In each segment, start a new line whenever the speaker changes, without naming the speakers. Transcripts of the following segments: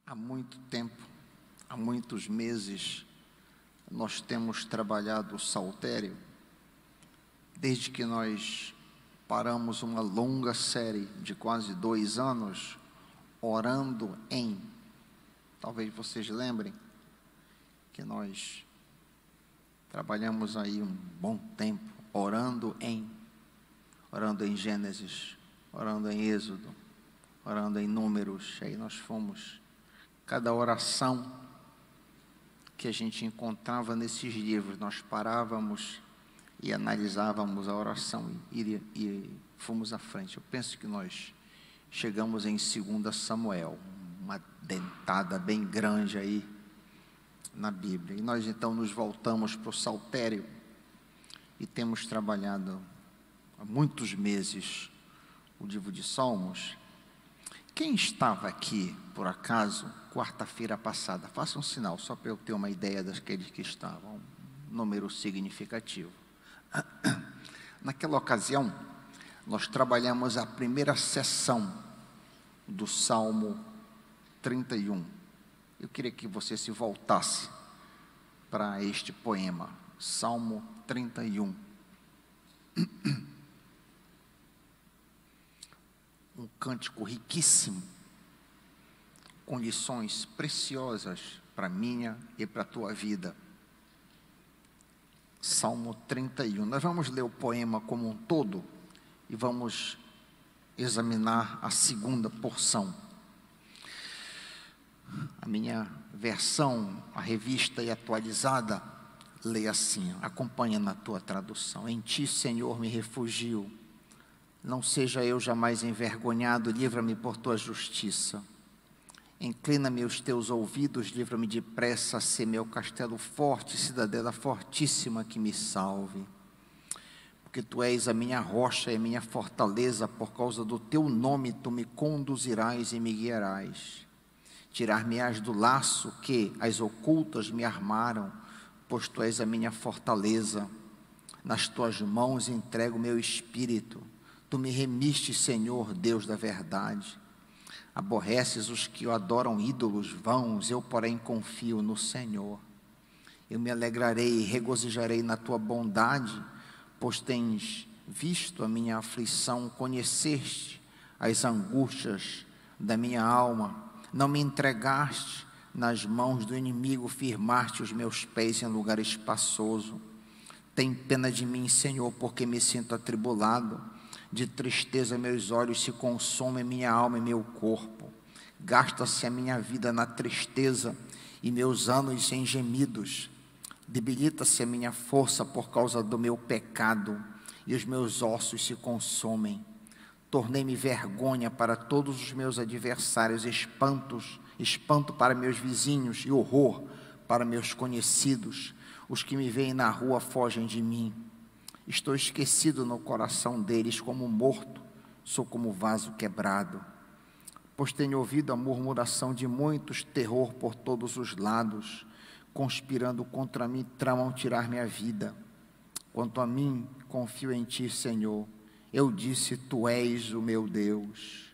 Há muito tempo, há muitos meses, nós temos trabalhado o saltério, desde que nós paramos uma longa série de quase 2 anos, orando em. Talvez vocês lembrem que nós trabalhamos aí um bom tempo, orando em Gênesis, orando em Êxodo, orando em Números. Aí nós fomos, cada oração que a gente encontrava nesses livros, nós parávamos e analisávamos a oração e fomos à frente. Eu penso que nós chegamos em 2 Samuel, uma dentada bem grande aí na Bíblia. E nós então nos voltamos para o saltério e temos trabalhado há muitos meses o livro de Salmos. Quem estava aqui, por acaso, quarta-feira passada? Faça um sinal, só para eu ter uma ideia daqueles que estavam, um número significativo. Naquela ocasião, nós trabalhamos a primeira sessão do Salmo 31. Eu queria que você se voltasse para este poema, Salmo 31. Um cântico riquíssimo, com lições preciosas para a minha e para a tua vida. Salmo 31. Nós vamos ler o poema como um todo e vamos examinar a segunda porção. A minha versão, a revista e atualizada, lê assim, acompanha na tua tradução. Em ti, Senhor, me refugio. Não seja eu jamais envergonhado, livra-me por tua justiça. Inclina-me os teus ouvidos, livra-me depressa, sê meu castelo forte, cidadela fortíssima que me salve. Porque tu és a minha rocha e a minha fortaleza, por causa do teu nome tu me conduzirás e me guiarás. Tirar-me-ás do laço que as ocultas me armaram, pois tu és a minha fortaleza. Nas tuas mãos entrego o meu espírito. Tu me remiste, Senhor, Deus da verdade. Aborreces os que adoram ídolos vãos, eu, porém, confio no Senhor. Eu me alegrarei e regozijarei na tua bondade, pois tens visto a minha aflição, conheceste as angústias da minha alma. Não me entregaste nas mãos do inimigo, firmaste os meus pés em lugar espaçoso. Tem pena de mim, Senhor, porque me sinto atribulado. De tristeza meus olhos se consomem, minha alma e meu corpo. Gasta-se a minha vida na tristeza e meus anos em gemidos. Debilita-se a minha força por causa do meu pecado e os meus ossos se consomem. Tornei-me vergonha para todos os meus adversários, espanto para meus vizinhos e horror para meus conhecidos. Os que me veem na rua fogem de mim. Estou esquecido no coração deles, como morto, sou como vaso quebrado. Pois tenho ouvido a murmuração de muitos, terror por todos os lados, conspirando contra mim, tramam tirar minha vida. Quanto a mim, confio em ti, Senhor. Eu disse, tu és o meu Deus.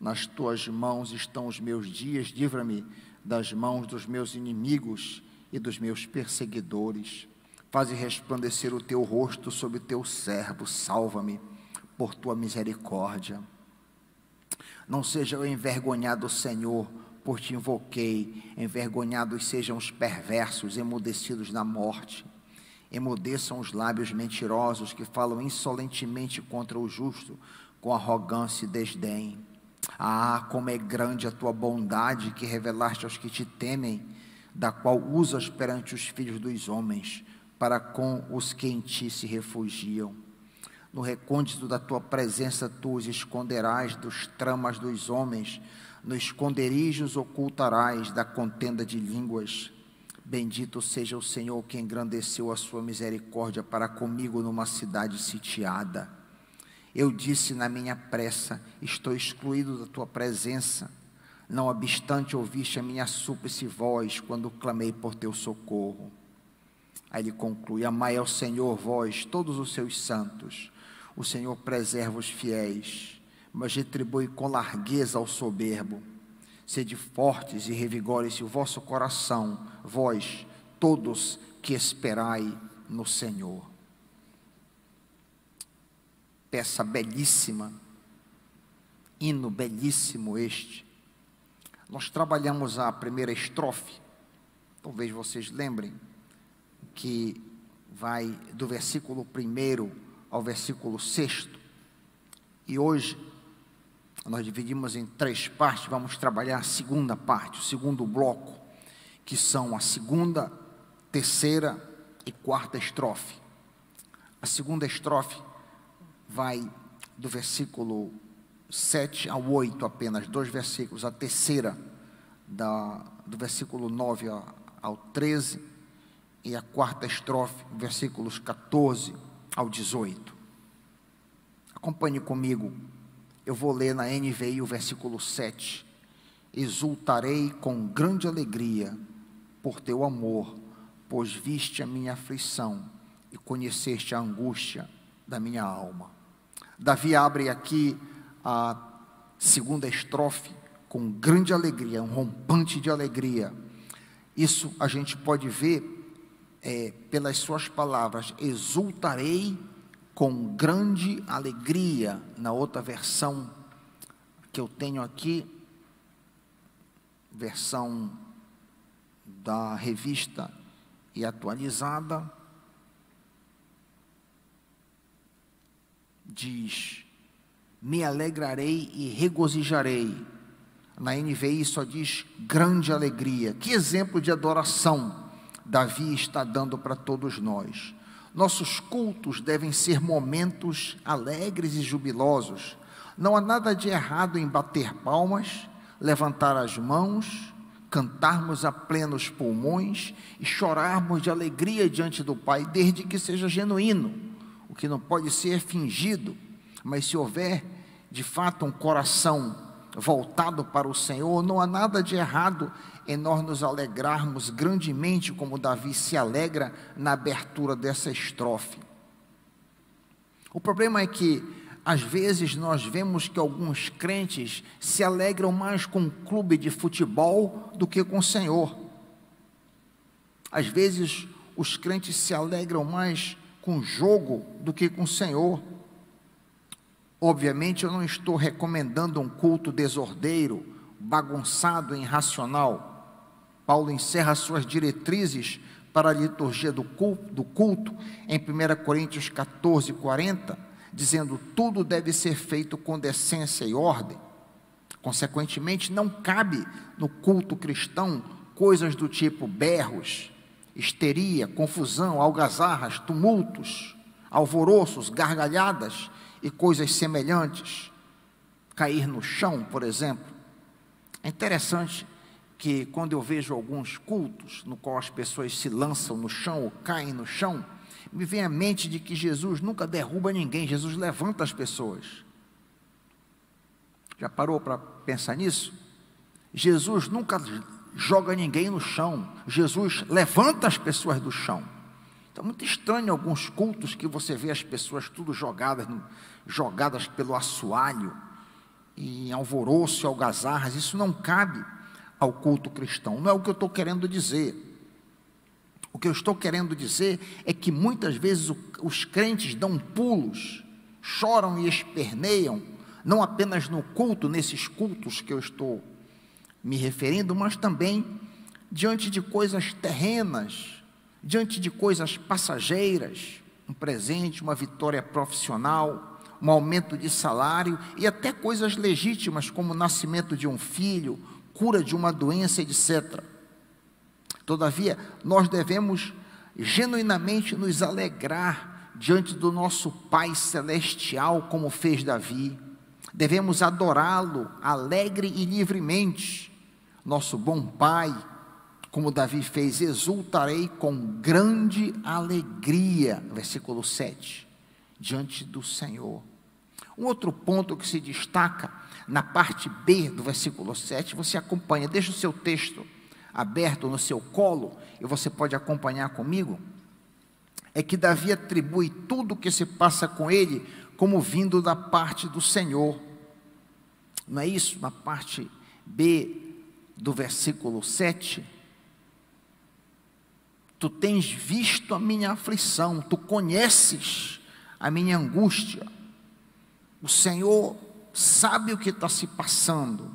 Nas tuas mãos estão os meus dias, livra-me das mãos dos meus inimigos e dos meus perseguidores. Faze resplandecer o teu rosto sobre teu servo, salva-me por tua misericórdia. Não seja eu envergonhado, Senhor, por te invoquei. Envergonhados sejam os perversos, emudecidos na morte. Emudeçam os lábios mentirosos que falam insolentemente contra o justo, com arrogância e desdém. Ah, como é grande a tua bondade que revelaste aos que te temem, da qual usas perante os filhos dos homens, para com os que em ti se refugiam. No recôndito da tua presença tu os esconderás dos tramas dos homens, no esconderijo os ocultarás da contenda de línguas. Bendito seja o Senhor que engrandeceu a sua misericórdia para comigo numa cidade sitiada. Eu disse na minha pressa, estou excluído da tua presença. Não obstante ouviste a minha súplice voz, quando clamei por teu socorro. Aí ele conclui, amai ao Senhor vós, todos os seus santos. O Senhor preserva os fiéis, mas retribui com largueza ao soberbo. Sede fortes e revigore-se o vosso coração, vós, todos que esperai no Senhor. Peça belíssima, hino belíssimo este. Nós trabalhamos a primeira estrofe, talvez vocês lembrem, que vai do versículo 1 ao versículo 6. E hoje nós dividimos em 3 partes, vamos trabalhar a segunda parte, o segundo bloco, que são a segunda, terceira e quarta estrofe. A segunda estrofe vai do versículo 7 ao 8, apenas 2 versículos. A terceira, do versículo 9 ao 13, e a quarta estrofe, versículos 14 ao 18. Acompanhe comigo. Eu vou ler na NVI o versículo 7. Exultarei com grande alegria por teu amor, pois viste a minha aflição e conheceste a angústia da minha alma. Davi abre aqui a segunda estrofe com grande alegria, um rompante de alegria. Isso a gente pode ver pelas suas palavras: exultarei com grande alegria. Na outra versão que eu tenho aqui, versão da Revista e Atualizada, diz: me alegrarei e regozijarei. Na NVI só diz grande alegria. Que exemplo de adoração Davi está dando para todos nós. Nossos cultos devem ser momentos alegres e jubilosos. Não há nada de errado em bater palmas, levantar as mãos, cantarmos a plenos pulmões e chorarmos de alegria diante do Pai, desde que seja genuíno. O que não pode ser é fingido, mas se houver de fato um coração voltado para o Senhor, não há nada de errado em nós nos alegrarmos grandemente, como Davi se alegra na abertura dessa estrofe. O problema é que, às vezes, nós vemos que alguns crentes se alegram mais com um clube de futebol do que com o Senhor. Às vezes, os crentes se alegram mais com o jogo do que com o Senhor. Obviamente, eu não estou recomendando um culto desordeiro, bagunçado e irracional. Paulo encerra suas diretrizes para a liturgia do culto em 1 Coríntios 14, 40, dizendo: tudo deve ser feito com decência e ordem. Consequentemente, não cabe no culto cristão coisas do tipo berros, histeria, confusão, algazarras, tumultos, alvoroços, gargalhadas e coisas semelhantes. Cair no chão, por exemplo. É interessante que quando eu vejo alguns cultos no qual as pessoas se lançam no chão ou caem no chão, me vem à mente de que Jesus nunca derruba ninguém, Jesus levanta as pessoas. Já parou para pensar nisso? Jesus nunca joga ninguém no chão, Jesus levanta as pessoas do chão. Então, muito estranho alguns cultos que você vê as pessoas tudo jogadas pelo assoalho, em alvoroço e algazarras. Isso não cabe ao culto cristão, não é o que eu estou querendo dizer. O que eu estou querendo dizer é que muitas vezes os crentes dão pulos, choram e esperneiam, não apenas no culto, nesses cultos que eu estou me referindo, mas também diante de coisas terrenas, diante de coisas passageiras, um presente, uma vitória profissional, um aumento de salário e até coisas legítimas como o nascimento de um filho, cura de uma doença, etc. Todavia, nós devemos genuinamente nos alegrar diante do nosso Pai Celestial, como fez Davi. Devemos adorá-lo alegre e livremente. Nosso bom Pai, como Davi fez: exultarei com grande alegria, versículo 7, diante do Senhor. Um outro ponto que se destaca na parte B do versículo 7, você acompanha, deixa o seu texto aberto no seu colo, e você pode acompanhar comigo, é que Davi atribui tudo o que se passa com ele como vindo da parte do Senhor. Não é isso? Na parte B do versículo 7, tu tens visto a minha aflição, tu conheces a minha angústia. O Senhor sabe o que está se passando.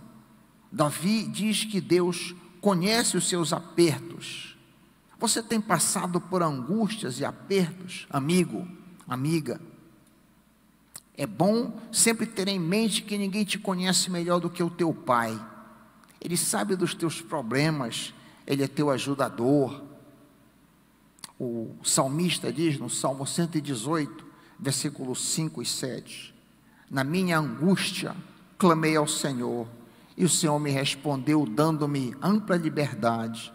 Davi diz que Deus conhece os seus apertos. Você tem passado por angústias e apertos, amigo, amiga? É bom sempre ter em mente que ninguém te conhece melhor do que o teu pai. Ele sabe dos teus problemas, ele é teu ajudador. O salmista diz no Salmo 118, versículos 5 e 7, na minha angústia clamei ao Senhor, e o Senhor me respondeu, dando-me ampla liberdade.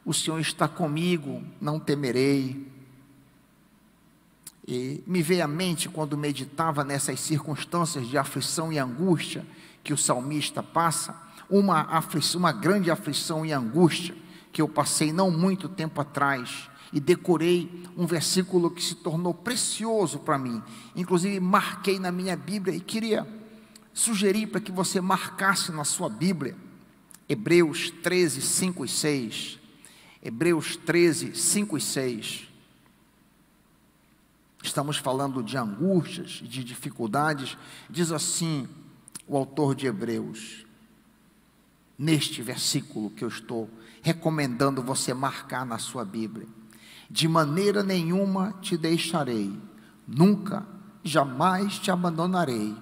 O Senhor está comigo, não temerei. E me veio à mente, quando meditava nessas circunstâncias de aflição e angústia que o salmista passa, uma grande aflição e angústia que eu passei não muito tempo atrás, e decorei um versículo que se tornou precioso para mim. Inclusive marquei na minha Bíblia e queria sugerir para que você marcasse na sua Bíblia, Hebreus 13, 5 e 6. Hebreus 13, 5 e 6. Estamos falando de angústias, de dificuldades. Diz assim o autor de Hebreus, neste versículo que eu estou recomendando você marcar na sua Bíblia: de maneira nenhuma te deixarei, nunca, jamais te abandonarei.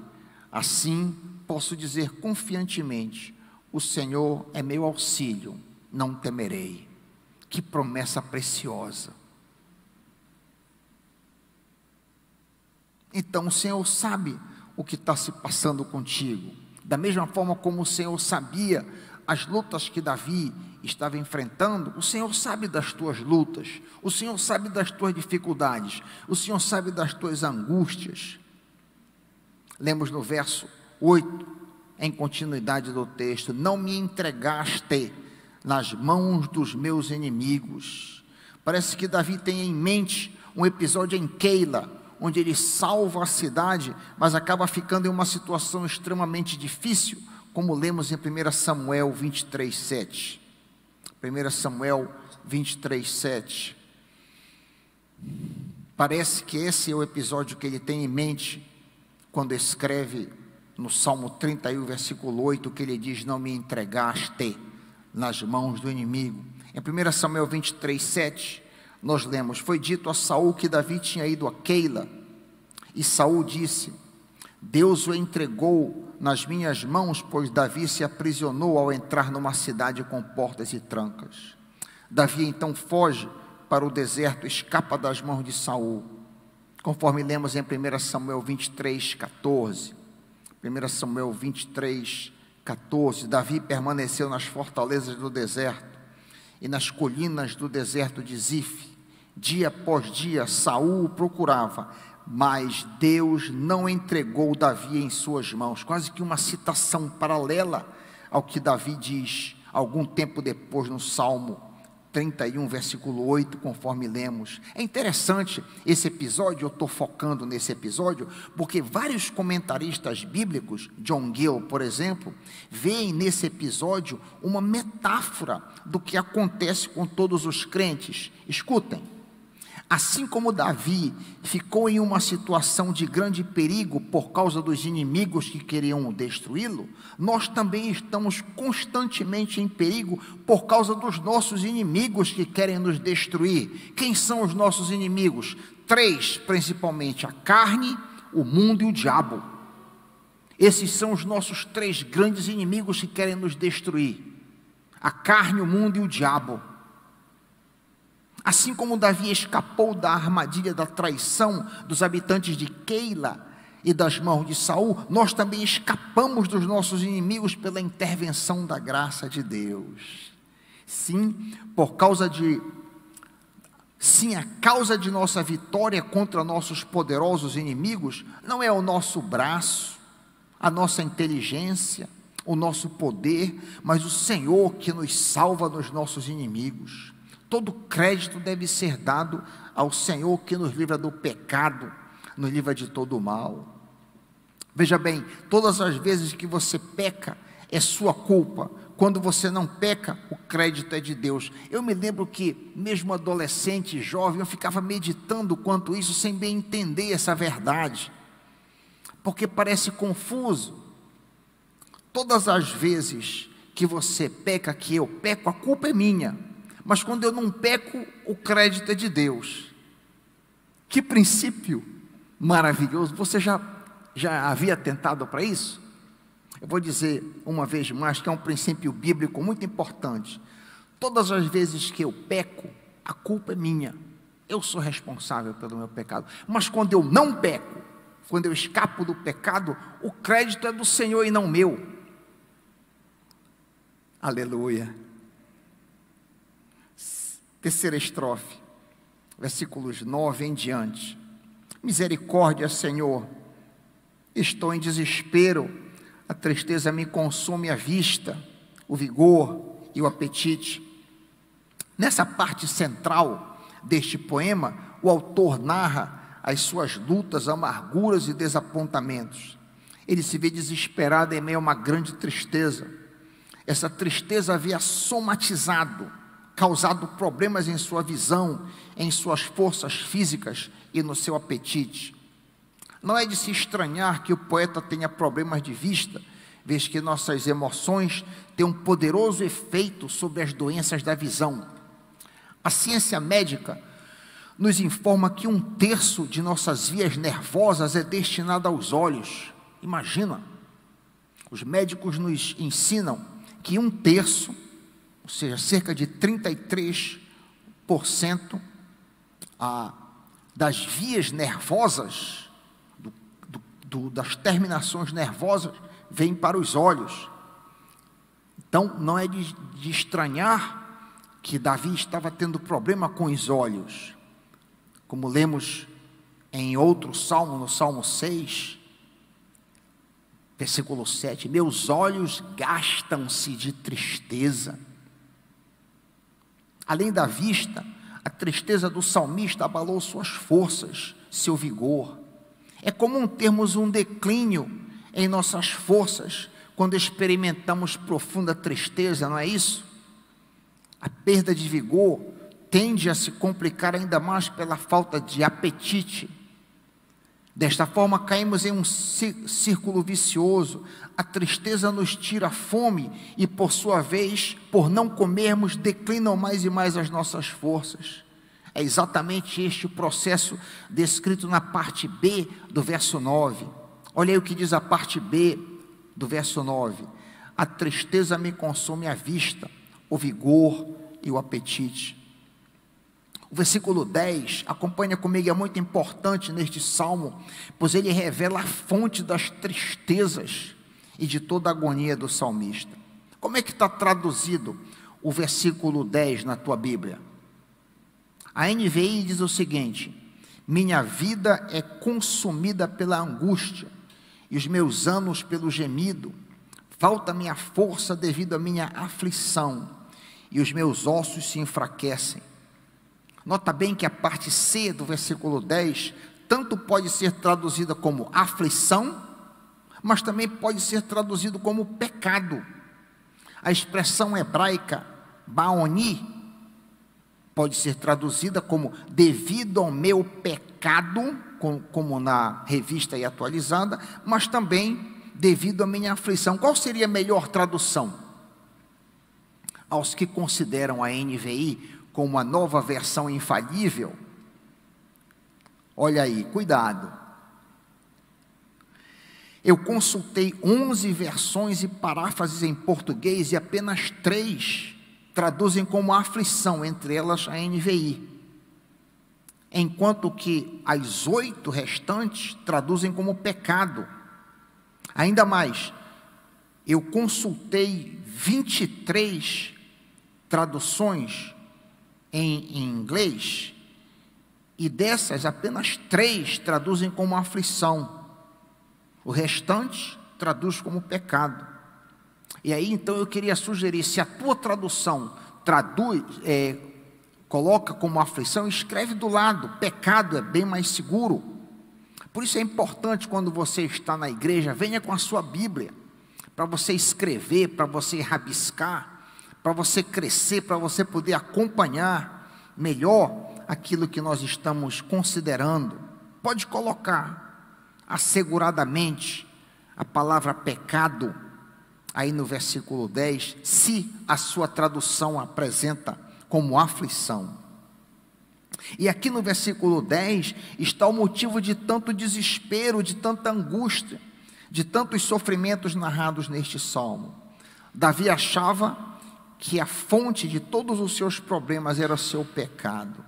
Assim posso dizer confiantemente: o Senhor é meu auxílio, não temerei. Que promessa preciosa! Então o Senhor sabe o que está se passando contigo, da mesma forma como o Senhor sabia as lutas que Davi estava enfrentando. O Senhor sabe das tuas lutas, o Senhor sabe das tuas dificuldades, o Senhor sabe das tuas angústias. Lemos no verso 8, em continuidade do texto: não me entregaste nas mãos dos meus inimigos. Parece que Davi tem em mente um episódio em Keila, onde ele salva a cidade, mas acaba ficando em uma situação extremamente difícil, como lemos em 1 Samuel 23, 7. 1 Samuel 23, 7. Parece que esse é o episódio que ele tem em mente quando escreve no Salmo 31, versículo 8, que ele diz: não me entregaste nas mãos do inimigo. Em 1 Samuel 23, 7, nós lemos: foi dito a Saul que Davi tinha ido a Keila, e Saul disse: Deus o entregou nas minhas mãos, pois Davi se aprisionou ao entrar numa cidade com portas e trancas. Davi então foge para o deserto, escapa das mãos de Saul, conforme lemos em 1 Samuel 23, 14. 1 Samuel 23, 14. Davi permaneceu nas fortalezas do deserto e nas colinas do deserto de Zif. Dia após dia Saul o procurava, mas Deus não entregou Davi em suas mãos. Quase que uma citação paralela ao que Davi diz algum tempo depois no Salmo 31, versículo 8, conforme lemos. É interessante esse episódio, eu estou focando nesse episódio, porque vários comentaristas bíblicos, John Gill, por exemplo, veem nesse episódio uma metáfora do que acontece com todos os crentes. Escutem. Assim como Davi ficou em uma situação de grande perigo por causa dos inimigos que queriam destruí-lo, nós também estamos constantemente em perigo por causa dos nossos inimigos que querem nos destruir. Quem são os nossos inimigos? 3, principalmente: a carne, o mundo e o diabo. Esses são os nossos 3 grandes inimigos que querem nos destruir: a carne, o mundo e o diabo. Assim como Davi escapou da armadilha da traição dos habitantes de Keila e das mãos de Saul, nós também escapamos dos nossos inimigos pela intervenção da graça de Deus. Sim, a causa de nossa vitória contra nossos poderosos inimigos não é o nosso braço, a nossa inteligência, o nosso poder, mas o Senhor que nos salva dos nossos inimigos. Todo crédito deve ser dado ao Senhor que nos livra do pecado, nos livra de todo o mal. Veja bem, todas as vezes que você peca, é sua culpa. quando você não peca, o crédito é de Deus. Eu me lembro que, mesmo adolescente, jovem, eu ficava meditando quanto isso, sem bem entender essa verdade, porque parece confuso. Todas as vezes que você peca, que eu peco, a culpa é minha, mas quando eu não peco, o crédito é de Deus. Que princípio maravilhoso! Você já havia atentado para isso? Eu vou dizer uma vez mais que é um princípio bíblico muito importante. Todas as vezes que eu peco, a culpa é minha. Eu sou responsável pelo meu pecado. Mas quando eu não peco, quando eu escapo do pecado, o crédito é do Senhor e não meu. Aleluia. Terceira estrofe, versículos 9 em diante. Misericórdia, Senhor, estou em desespero. A tristeza me consome a vista, o vigor e o apetite. Nessa parte central deste poema, o autor narra as suas lutas, amarguras e desapontamentos. Ele se vê desesperado em meio a uma grande tristeza. Essa tristeza havia somatizado, causado problemas em sua visão, em suas forças físicas e no seu apetite. Não é de se estranhar que o poeta tenha problemas de vista, vez que nossas emoções têm um poderoso efeito sobre as doenças da visão. A ciência médica nos informa que 1/3 de nossas vias nervosas é destinada aos olhos. Imagina, os médicos nos ensinam que 1/3, ou seja, cerca de 33% das vias nervosas, das terminações nervosas, vem para os olhos. Então, não é de estranhar que Davi estava tendo problema com os olhos. Como lemos em outro salmo, no Salmo 6, versículo 7, meus olhos gastam-se de tristeza. Além da vista, a tristeza do salmista abalou suas forças, seu vigor. É comum termos um declínio em nossas forças quando experimentamos profunda tristeza, não é isso? A perda de vigor tende a se complicar ainda mais pela falta de apetite. Desta forma, caímos em um círculo vicioso. A tristeza nos tira a fome e, por sua vez, por não comermos, declinam mais e mais as nossas forças. É exatamente este o processo descrito na parte B do verso 9. Olha aí o que diz a parte B do verso 9. A tristeza me consome a vista, o vigor e o apetite. O versículo 10, acompanha comigo, é muito importante neste salmo, pois ele revela a fonte das tristezas e de toda a agonia do salmista. Como é que está traduzido o versículo 10 na tua Bíblia? A NVI diz o seguinte: minha vida é consumida pela angústia, e os meus anos pelo gemido, falta minha força devido à minha aflição, e os meus ossos se enfraquecem. Nota bem que a parte C do versículo 10, tanto pode ser traduzida como aflição, mas também pode ser traduzido como pecado. A expressão hebraica, baoni, pode ser traduzida como devido ao meu pecado, como na revista e atualizada, mas também devido à minha aflição. Qual seria a melhor tradução? Aos que consideram a NVI como uma nova versão infalível, olha aí, cuidado. Eu consultei 11 versões e paráfrases em português e apenas 3 traduzem como aflição, entre elas a NVI, enquanto que as 8 restantes traduzem como pecado. Ainda mais, eu consultei 23 traduções em inglês, e dessas apenas 3 traduzem como aflição, o restante traduz como pecado. E aí então eu queria sugerir, se a tua tradução coloca como aflição, escreve do lado, pecado, é bem mais seguro. Por isso é importante, quando você está na igreja, venha com a sua Bíblia, para você escrever, para você rabiscar, para você crescer, para você poder acompanhar melhor aquilo que nós estamos considerando. Pode colocar asseguradamente a palavra pecado aí no versículo 10, se a sua tradução apresenta como aflição. E aqui no versículo 10 está o motivo de tanto desespero, de tanta angústia, de tantos sofrimentos narrados neste salmo. Davi achava que a fonte de todos os seus problemas era o seu pecado.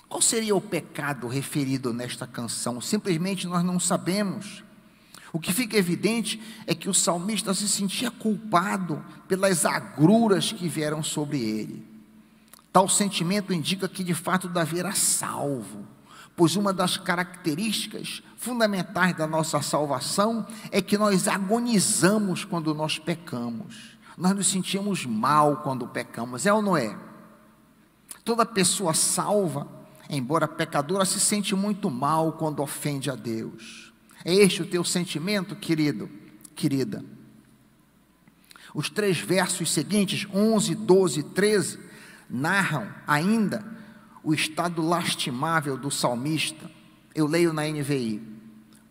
Qual seria o pecado referido nesta canção? Simplesmente nós não sabemos. O que fica evidente é que o salmista se sentia culpado pelas agruras que vieram sobre ele. Tal sentimento indica que de fato Davi era salvo, pois uma das características fundamentais da nossa salvação é que nós agonizamos quando nós pecamos. Nós nos sentimos mal quando pecamos, é ou não é? Toda pessoa salva, embora pecadora, se sente muito mal quando ofende a Deus. É este o teu sentimento, querido, querida? Os 3 versos seguintes, 11, 12 e 13, narram ainda o estado lastimável do salmista. Eu leio na NVI: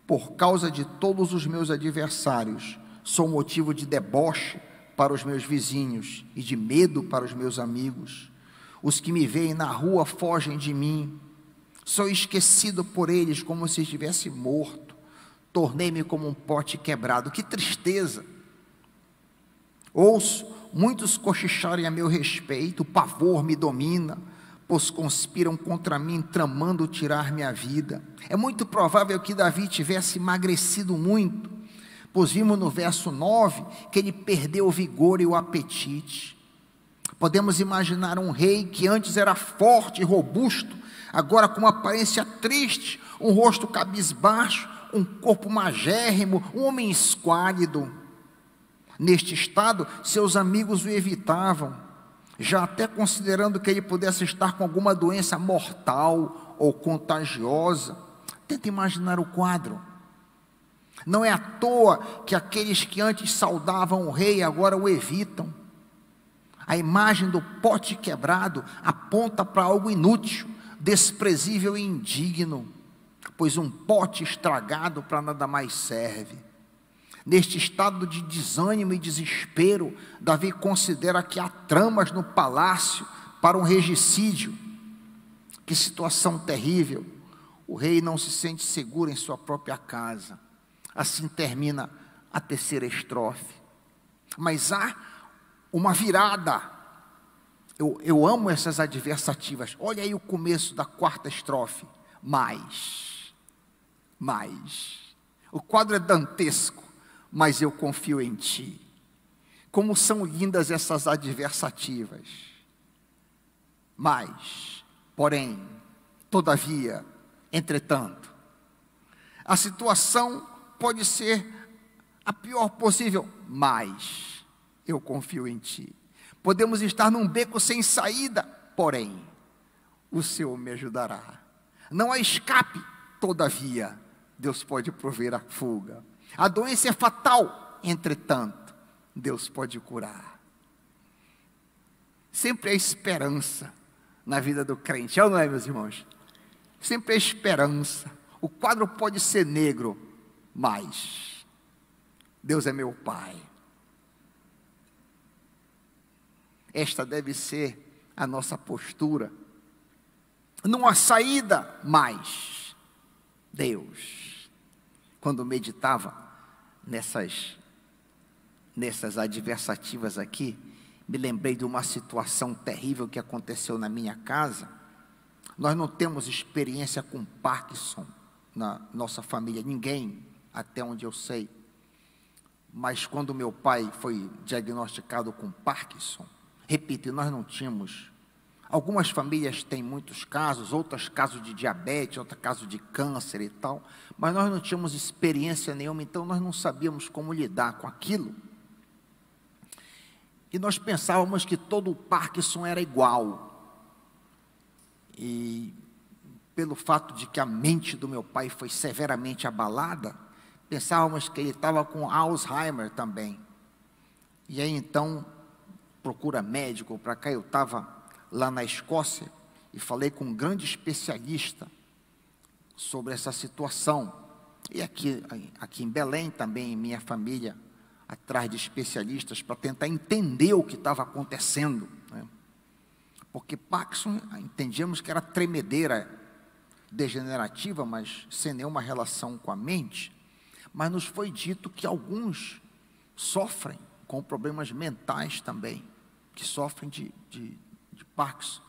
por causa de todos os meus adversários, sou motivo de deboche para os meus vizinhos e de medo para os meus amigos. Os que me veem na rua fogem de mim. Sou esquecido por eles como se estivesse morto. Tornei-me como um pote quebrado. Que tristeza! Ouço muitos cochicharem a meu respeito. O pavor me domina, pois conspiram contra mim, tramando tirar minha vida. É muito provável que Davi tivesse emagrecido muito, pois vimos no verso 9 que ele perdeu o vigor e o apetite. Podemos imaginar um rei que antes era forte e robusto, agora com uma aparência triste, um rosto cabisbaixo, um corpo magérrimo, um homem esquálido. Neste estado, seus amigos o evitavam, já até considerando que ele pudesse estar com alguma doença mortal ou contagiosa. Tenta imaginar o quadro. Não é à toa que aqueles que antes saudavam o rei agora o evitam. A imagem do pote quebrado aponta para algo inútil, desprezível e indigno, pois um pote estragado para nada mais serve. Neste estado de desânimo e desespero, Davi considera que há tramas no palácio para um regicídio. Que situação terrível! O rei não se sente seguro em sua própria casa. Assim termina a 3ª estrofe. Mas há uma virada. Eu amo essas adversativas. Olha aí o começo da 4ª estrofe. Mais. O quadro é dantesco, mas eu confio em ti. Como são lindas essas adversativas. Mas, porém, todavia, entretanto, a situação pode ser a pior possível, mas eu confio em ti. Podemos estar num beco sem saída, porém, o Senhor me ajudará. Não há escape, todavia, Deus pode prover a fuga. A doença é fatal, entretanto, Deus pode curar. Sempre há esperança na vida do crente, não é, meus irmãos? Sempre há esperança. O quadro pode ser negro, mas Deus é meu Pai. Esta deve ser a nossa postura. Não há saída, mas Deus. Quando meditava nessas adversativas aqui, me lembrei de uma situação terrível que aconteceu na minha casa. Nós não temos experiência com Parkinson na nossa família, ninguém, até onde eu sei. Mas quando meu pai foi diagnosticado com Parkinson, repito, nós não tínhamos. Algumas famílias têm muitos casos, outros casos de diabetes, outros casos de câncer e tal, mas nós não tínhamos experiência nenhuma, então nós não sabíamos como lidar com aquilo. E nós pensávamos que todo o Parkinson era igual. E pelo fato de que a mente do meu pai foi severamente abalada, pensávamos que ele estava com Alzheimer também. E aí então, procura médico para cá. Eu estava lá na Escócia e falei com um grande especialista sobre essa situação. E aqui em Belém também, minha família, atrás de especialistas para tentar entender o que estava acontecendo, né? Porque Parkinson, entendíamos que era tremedeira degenerativa, mas sem nenhuma relação com a mente. Mas nos foi dito que alguns sofrem com problemas mentais também, que sofrem de Parkinson.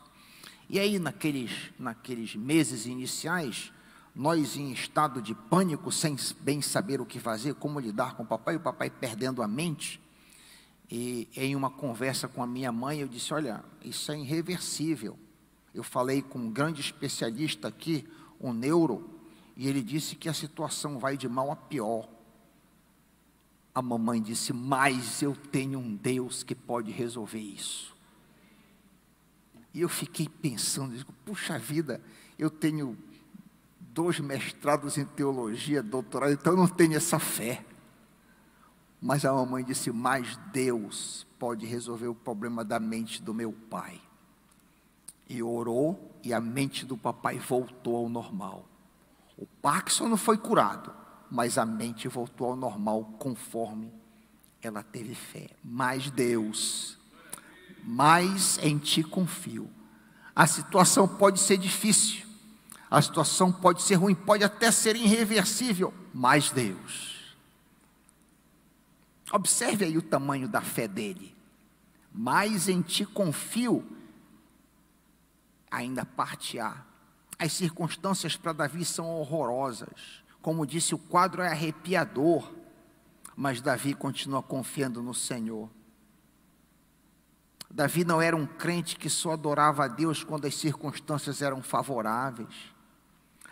E aí, naqueles meses iniciais, nós em estado de pânico, sem bem saber o que fazer, como lidar com o papai perdendo a mente. E em uma conversa com a minha mãe, eu disse: olha, isso é irreversível. Eu falei com um grande especialista aqui, um neuro, e ele disse que a situação vai de mal a pior. A mamãe disse: mas eu tenho um Deus que pode resolver isso. E eu fiquei pensando, puxa vida, eu tenho 2 mestrados em teologia, doutorado, então eu não tenho essa fé. Mas a mamãe disse: mas Deus pode resolver o problema da mente do meu pai. E orou, e a mente do papai voltou ao normal. O Parkinson não foi curado, mas a mente voltou ao normal conforme ela teve fé. Mas Deus, mais em ti confio. A situação pode ser difícil, a situação pode ser ruim, pode até ser irreversível, mas Deus. Observe aí o tamanho da fé dele. Mais em ti confio. Ainda parte A. As circunstâncias para Davi são horrorosas. Como disse, o quadro é arrepiador, mas Davi continua confiando no Senhor. Davi não era um crente que só adorava a Deus quando as circunstâncias eram favoráveis.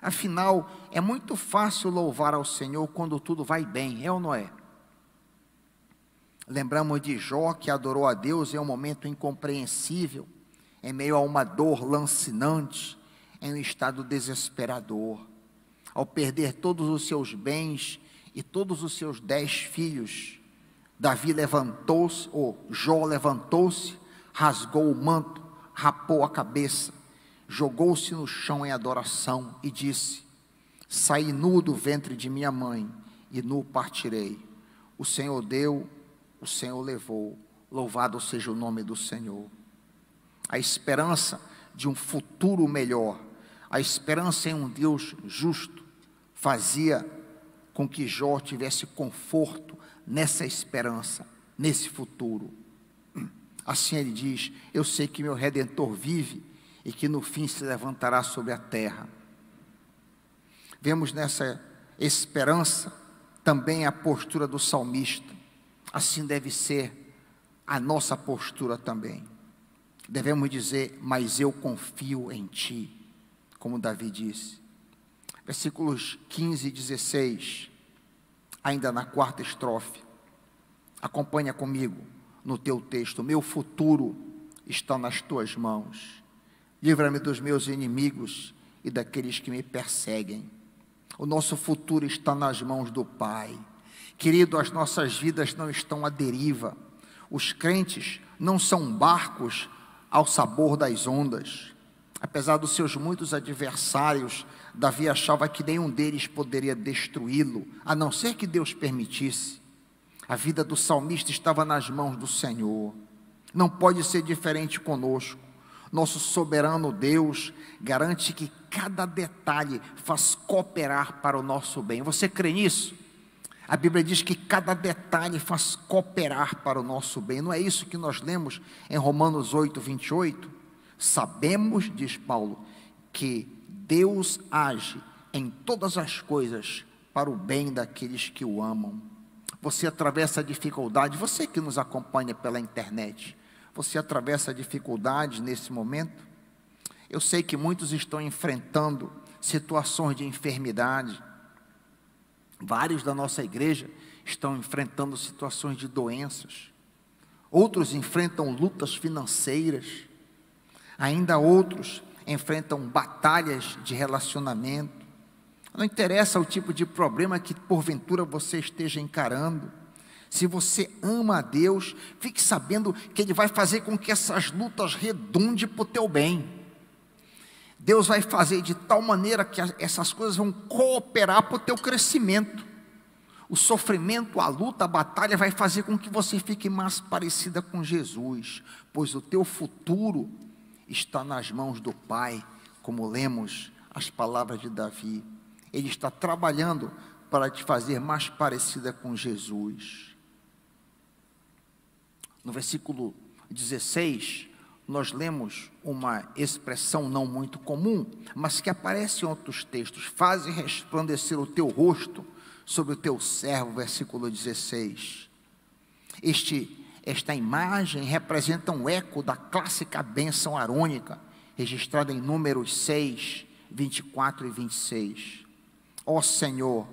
Afinal, é muito fácil louvar ao Senhor quando tudo vai bem, é ou não é? Lembramos de Jó, que adorou a Deus em um momento incompreensível, em meio a uma dor lancinante, em um estado desesperador. Ao perder todos os seus bens e todos os seus 10 filhos, Davi levantou-se, Jó levantou-se, rasgou o manto, rapou a cabeça, jogou-se no chão em adoração e disse: saí nu do ventre de minha mãe e nu partirei. O Senhor deu, o Senhor levou, louvado seja o nome do Senhor. A esperança de um futuro melhor, a esperança em um Deus justo, fazia com que Jó tivesse conforto nessa esperança, nesse futuro. Assim ele diz: eu sei que meu Redentor vive e que no fim se levantará sobre a terra. Vemos nessa esperança também a postura do salmista. Assim deve ser a nossa postura também. Devemos dizer: mas eu confio em ti, como Davi disse. Versículos 15 e 16, ainda na 4ª estrofe. Acompanha comigo no teu texto: meu futuro está nas tuas mãos. Livra-me dos meus inimigos e daqueles que me perseguem. O nosso futuro está nas mãos do Pai. Querido, as nossas vidas não estão à deriva. Os crentes não são barcos ao sabor das ondas. Apesar dos seus muitos adversários, Davi achava que nenhum deles poderia destruí-lo, a não ser que Deus permitisse. A vida do salmista estava nas mãos do Senhor. Não pode ser diferente conosco. Nosso soberano Deus garante que cada detalhe faz cooperar para o nosso bem. Você crê nisso? A Bíblia diz que cada detalhe faz cooperar para o nosso bem. Não é isso que nós lemos em Romanos 8, 28? Sabemos, diz Paulo, que Deus age em todas as coisas para o bem daqueles que o amam. Você atravessa a dificuldade, você que nos acompanha pela internet, você atravessa a dificuldade nesse momento? Eu sei que muitos estão enfrentando situações de enfermidade. Vários da nossa igreja estão enfrentando situações de doenças. Outros enfrentam lutas financeiras. Ainda outros enfrentam batalhas de relacionamento. Não interessa o tipo de problema que porventura você esteja encarando. Se você ama a Deus, fique sabendo que Ele vai fazer com que essas lutas redundem para o teu bem. Deus vai fazer de tal maneira que essas coisas vão cooperar para o teu crescimento. O sofrimento, a luta, a batalha vai fazer com que você fique mais parecida com Jesus, pois o teu futuro está nas mãos do Pai, como lemos as palavras de Davi. Ele está trabalhando para te fazer mais parecida com Jesus. No versículo 16, nós lemos uma expressão não muito comum, mas que aparece em outros textos: faze resplandecer o teu rosto sobre o teu servo, versículo 16. Esta imagem representa um eco da clássica bênção arônica, registrada em Números 6, 24 e 26. Ó Senhor,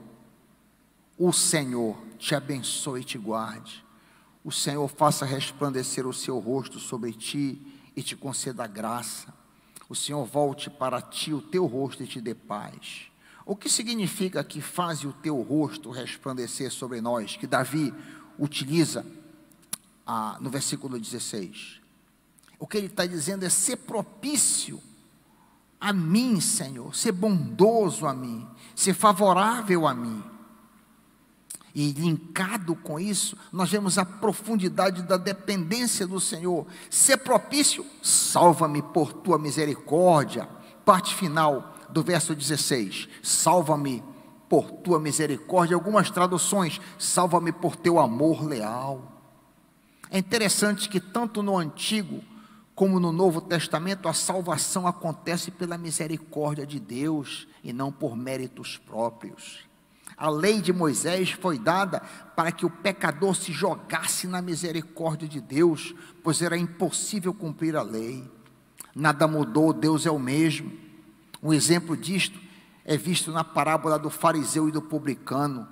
o Senhor te abençoe e te guarde. O Senhor faça resplandecer o seu rosto sobre ti e te conceda graça. O Senhor volte para ti o teu rosto e te dê paz. O que significa que faze o teu rosto resplandecer sobre nós, que Davi utiliza no versículo 16? O que ele está dizendo é: ser propício a mim, Senhor, ser bondoso a mim, ser favorável a mim. E linkado com isso, nós vemos a profundidade da dependência do Senhor. Ser propício, salva-me por tua misericórdia. Parte final do verso 16, salva-me por tua misericórdia. Algumas traduções, salva-me por teu amor leal. É interessante que tanto no Antigo como no Novo Testamento, a salvação acontece pela misericórdia de Deus e não por méritos próprios. A lei de Moisés foi dada para que o pecador se jogasse na misericórdia de Deus, pois era impossível cumprir a lei. Nada mudou, Deus é o mesmo. Um exemplo disto é visto na parábola do fariseu e do publicano.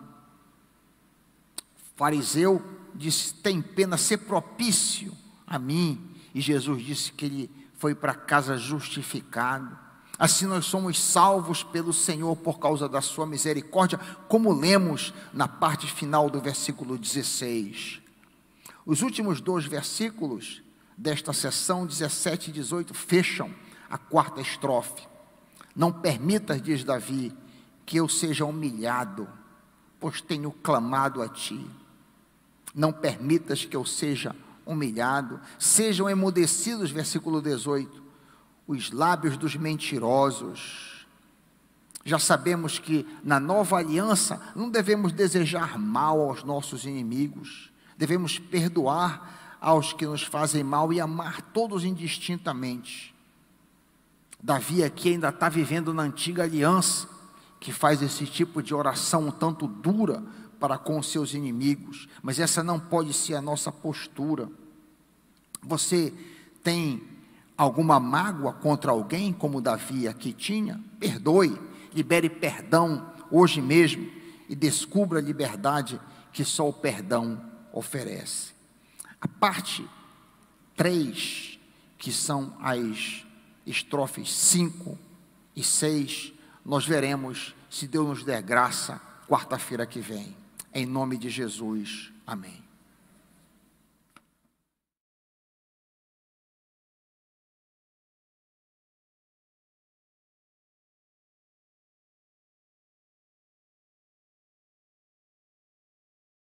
O fariseu disse: tem pena, ser propício a mim. E Jesus disse que ele foi para casa justificado. Assim nós somos salvos pelo Senhor por causa da sua misericórdia, como lemos na parte final do versículo 16. Os últimos 2 versículos desta sessão, 17 e 18, fecham a 4ª estrofe. Não permitas, diz Davi, que eu seja humilhado, pois tenho clamado a ti. Não permitas que eu seja humilhado, sejam emudecidos, versículo 18, os lábios dos mentirosos. Já sabemos que na nova aliança não devemos desejar mal aos nossos inimigos, devemos perdoar aos que nos fazem mal e amar todos indistintamente. Davi aqui ainda está vivendo na antiga aliança, que faz esse tipo de oração um tanto dura para com os seus inimigos, mas essa não pode ser a nossa postura. Você tem alguma mágoa contra alguém, como Davi aqui tinha? Perdoe, libere perdão hoje mesmo e descubra a liberdade que só o perdão oferece. A parte 3, que são as estrofes 5 e 6, nós veremos, se Deus nos der graça, quarta-feira que vem. Em nome de Jesus, amém.